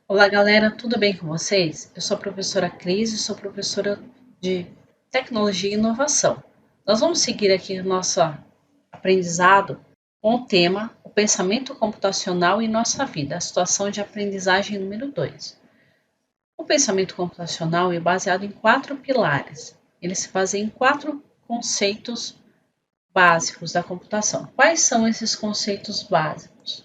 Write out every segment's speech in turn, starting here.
Olá, galera, tudo bem com vocês? Eu sou a professora Cris e sou professora de Tecnologia e Inovação. Nós vamos seguir aqui o nosso aprendizado com o tema O Pensamento Computacional em Nossa Vida, a situação de aprendizagem número 2. O pensamento computacional é baseado em 4 pilares. Ele se baseia em 4 conceitos básicos da computação. Quais são esses conceitos básicos?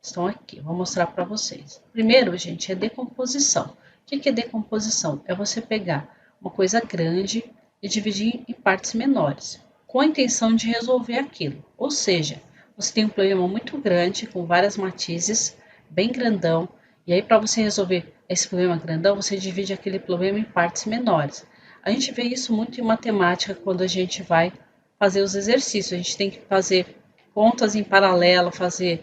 Estão aqui, vou mostrar para vocês. Primeiro, gente, é decomposição. O que é decomposição? É você pegar uma coisa grande e dividir em partes menores, com a intenção de resolver aquilo. Ou seja, você tem um problema muito grande, com várias matizes, bem grandão, e aí para você resolver esse problema grandão, você divide aquele problema em partes menores. A gente vê isso muito em matemática quando a gente vai fazer os exercícios. A gente tem que fazer contas em paralelo, fazer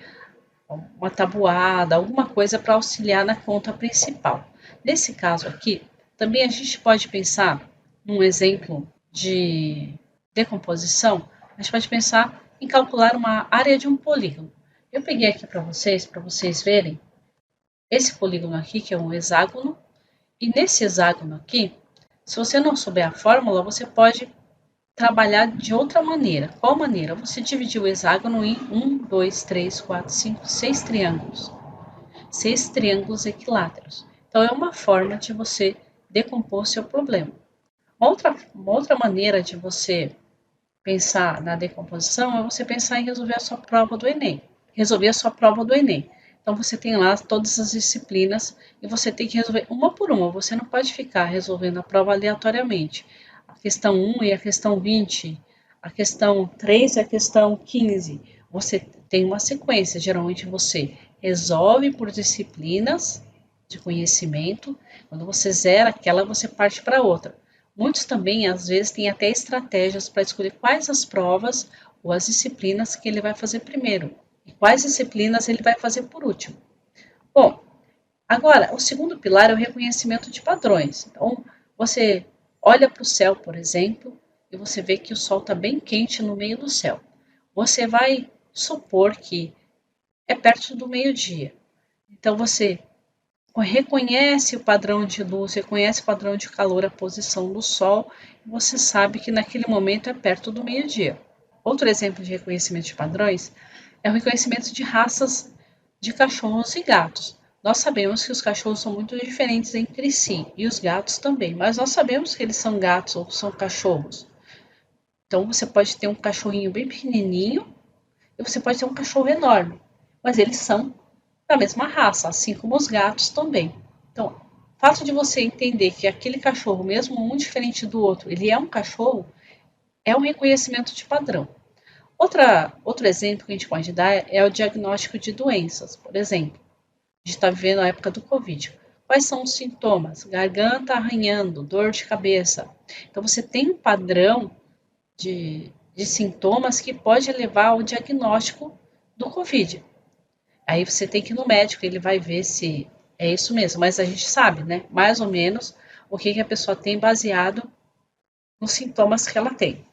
uma tabuada, alguma coisa para auxiliar na conta principal. Nesse caso aqui, também a gente pode pensar num exemplo de decomposição, a gente pode pensar em calcular uma área de um polígono. Eu peguei aqui para vocês verem esse polígono aqui, que é um hexágono, e nesse hexágono aqui, se você não souber a fórmula, você pode trabalhar de outra maneira. Qual maneira? Você dividir o hexágono em 2, 3, 4, 5, 6 triângulos. 6 triângulos equiláteros. Então, é uma forma de você decompor seu problema. Uma outra maneira de você pensar na decomposição é você pensar em resolver a sua prova do Enem. Resolver a sua prova do Enem. Então, você tem lá todas as disciplinas e você tem que resolver uma por uma. Você não pode ficar resolvendo a prova aleatoriamente. A questão 1 e a questão 20, a questão 3 e a questão 15. Você tem uma sequência. Geralmente, você resolve por disciplinas de conhecimento. Quando você zera aquela, você parte para outra. Muitos também, às vezes, têm até estratégias para escolher quais as provas ou as disciplinas que ele vai fazer primeiro e quais disciplinas ele vai fazer por último. Bom, agora, o segundo pilar é o reconhecimento de padrões. Então, você olha para o céu, por exemplo, e você vê que o sol está bem quente no meio do céu. Você vai supor que é perto do meio-dia. Então, você reconhece o padrão de luz, reconhece o padrão de calor, a posição do sol, e você sabe que naquele momento é perto do meio-dia. Outro exemplo de reconhecimento de padrões é o reconhecimento de raças de cachorros e gatos. Nós sabemos que os cachorros são muito diferentes entre si, e os gatos também, mas nós sabemos que eles são gatos ou são cachorros. Então você pode ter um cachorrinho bem pequenininho e você pode ter um cachorro enorme, mas eles são da mesma raça, assim como os gatos também. Então, o fato de você entender que aquele cachorro, mesmo um diferente do outro, ele é um cachorro, é um reconhecimento de padrão. Outro exemplo que a gente pode dar é o diagnóstico de doenças. Por exemplo, a gente está vivendo a época do Covid. Quais são os sintomas? Garganta arranhando, dor de cabeça. Então, você tem um padrão de sintomas que pode levar ao diagnóstico do Covid. Aí você tem que ir no médico, ele vai ver se é isso mesmo. Mas a gente sabe, né? Mais ou menos o que a pessoa tem baseado nos sintomas que ela tem.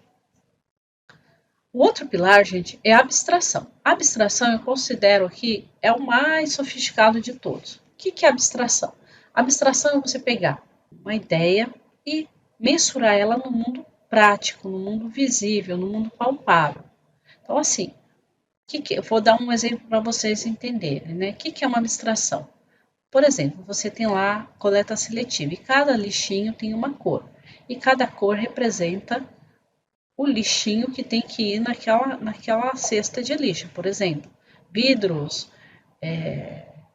O outro pilar, gente, é a abstração. A abstração eu considero que é o mais sofisticado de todos. O que é abstração? A abstração é você pegar uma ideia e mensurar ela no mundo prático, no mundo visível, no mundo palpável. Então, assim, eu vou dar um exemplo para vocês entenderem, né? O que é uma abstração? Por exemplo, você tem lá coleta seletiva e cada lixinho tem uma cor. E cada cor representa o lixinho que tem que ir naquela cesta de lixo. Por exemplo, vidros,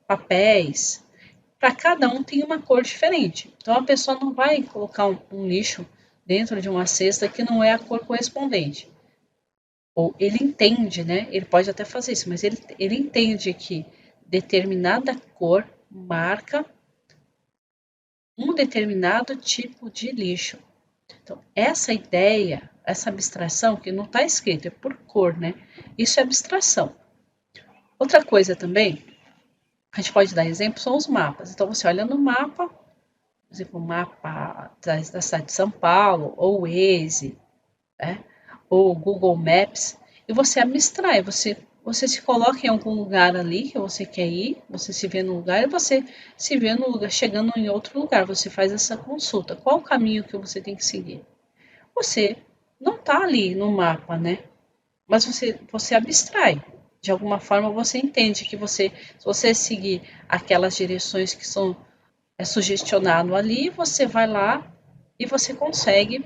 papéis. Para cada um tem uma cor diferente. Então a pessoa não vai colocar um lixo dentro de uma cesta que não é a cor correspondente. Ou ele entende, né? Ele pode até fazer isso, mas ele entende que determinada cor marca um determinado tipo de lixo. Então, essa ideia, essa abstração, que não está escrito, é por cor, né? Isso é abstração. Outra coisa também, a gente pode dar exemplo, são os mapas. Então, você olha no mapa, por exemplo, o mapa da cidade de São Paulo, ou o Waze, né? Ou o Google Maps, e você abstrai, você você se coloca em algum lugar ali que você quer ir, você se vê no lugar e você se vê no lugar, chegando em outro lugar, você faz essa consulta. Qual o caminho que você tem que seguir? Você não está ali no mapa, né? Mas você abstrai. De alguma forma você entende que se você seguir aquelas direções que são sugestionado ali, você vai lá e você consegue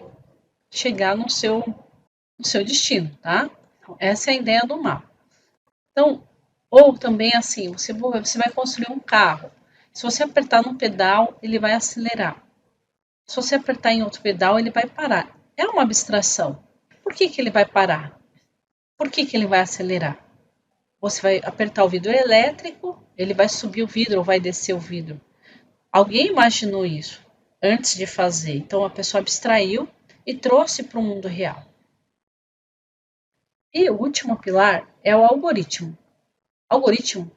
chegar no seu destino, tá? Então, essa é a ideia do mapa. Então, ou também assim, você vai construir um carro. Se você apertar no pedal, ele vai acelerar. Se você apertar em outro pedal, ele vai parar. É uma abstração. Por que ele vai parar? Por que ele vai acelerar? Você vai apertar o vidro elétrico, ele vai subir o vidro ou vai descer o vidro. Alguém imaginou isso antes de fazer. Então a pessoa abstraiu e trouxe para o mundo real. E o último pilar é o algoritmo. Algoritmo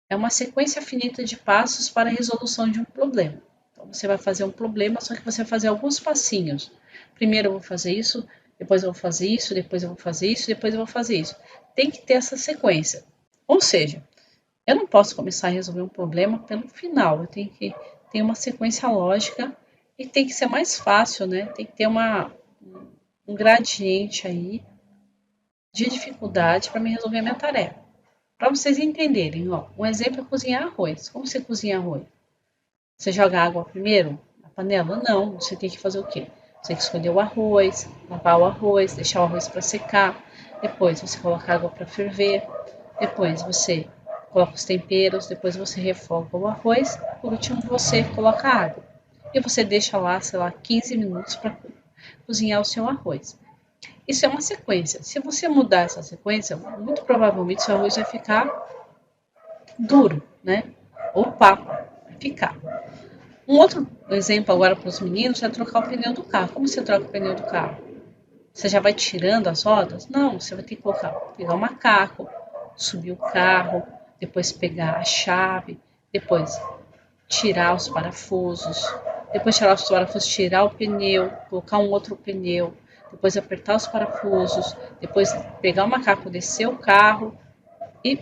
é uma sequência finita de passos para a resolução de um problema. Então você vai fazer um problema, só que você vai fazer alguns passinhos. Primeiro eu vou fazer isso, depois eu vou fazer isso, depois eu vou fazer isso, depois eu vou fazer isso. Tem que ter essa sequência. Ou seja, eu não posso começar a resolver um problema pelo final. Eu tenho que ter uma sequência lógica e tem que ser mais fácil, né? Tem que ter um gradiente aí de dificuldade para me resolver a minha tarefa. Para vocês entenderem, ó, um exemplo é cozinhar arroz. Como você cozinha arroz? Você joga água primeiro na panela? Não, você tem que fazer o quê? Você tem que escolher o arroz, lavar o arroz, deixar o arroz para secar. Depois você coloca água para ferver. Depois você coloca os temperos. Depois você refoga o arroz. Por último, você coloca a água. E você deixa lá, sei lá, 15 minutos para cozinhar o seu arroz. Isso é uma sequência. Se você mudar essa sequência, muito provavelmente seu arroz vai ficar duro, né? Ou papo, vai ficar. Um outro exemplo agora para os meninos é trocar o pneu do carro. Como você troca o pneu do carro? Você já vai tirando as rodas? Não, você vai ter que pegar o macaco, subir o carro, depois pegar a chave, depois tirar os parafusos, depois tirar os parafusos, tirar o pneu, colocar um outro pneu, depois apertar os parafusos, depois pegar o macaco, descer o carro e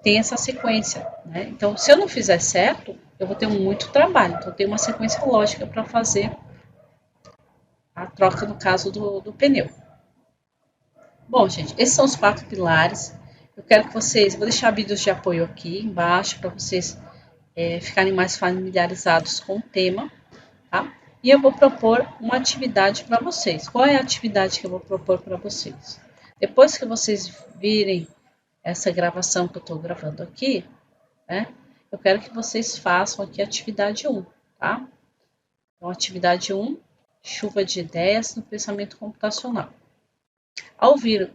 tem essa sequência, né? Então, se eu não fizer certo, eu vou ter muito trabalho. Então, tem uma sequência lógica para fazer a troca, no caso do pneu. Bom, gente, esses são os 4 pilares. Eu quero que vocês, vou deixar vídeos de apoio aqui embaixo para vocês ficarem mais familiarizados com o tema, tá? E eu vou propor uma atividade para vocês. Qual é a atividade que eu vou propor para vocês? Depois que vocês virem essa gravação que eu estou gravando aqui, né? Eu quero que vocês façam aqui a atividade 1, tá? Então, atividade 1, chuva de ideias no pensamento computacional. Ao ouvir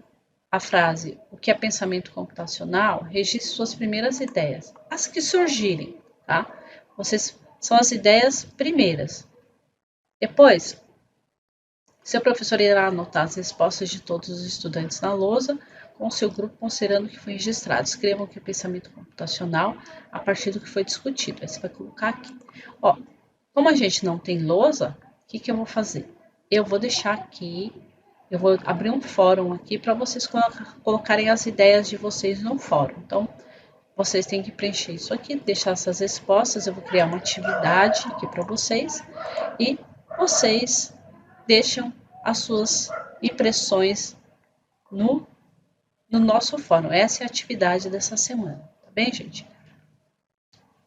a frase, o que é pensamento computacional, registre suas primeiras ideias, as que surgirem, tá? São as ideias primeiras. Depois, seu professor irá anotar as respostas de todos os estudantes na lousa, com seu grupo considerando o que foi registrado. Escrevam o que é pensamento computacional a partir do que foi discutido. Aí você vai colocar aqui. Ó, como a gente não tem lousa, o que eu vou fazer? Eu vou deixar aqui, eu vou abrir um fórum aqui para vocês colocarem as ideias de vocês no fórum. Então, vocês têm que preencher isso aqui, deixar essas respostas. Eu vou criar uma atividade aqui para vocês e vocês deixam as suas impressões no nosso fórum. Essa é a atividade dessa semana, tá bem, gente?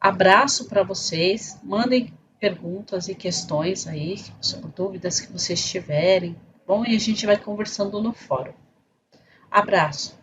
Abraço para vocês, mandem perguntas e questões aí, dúvidas que vocês tiverem, bom? E a gente vai conversando no fórum. Abraço!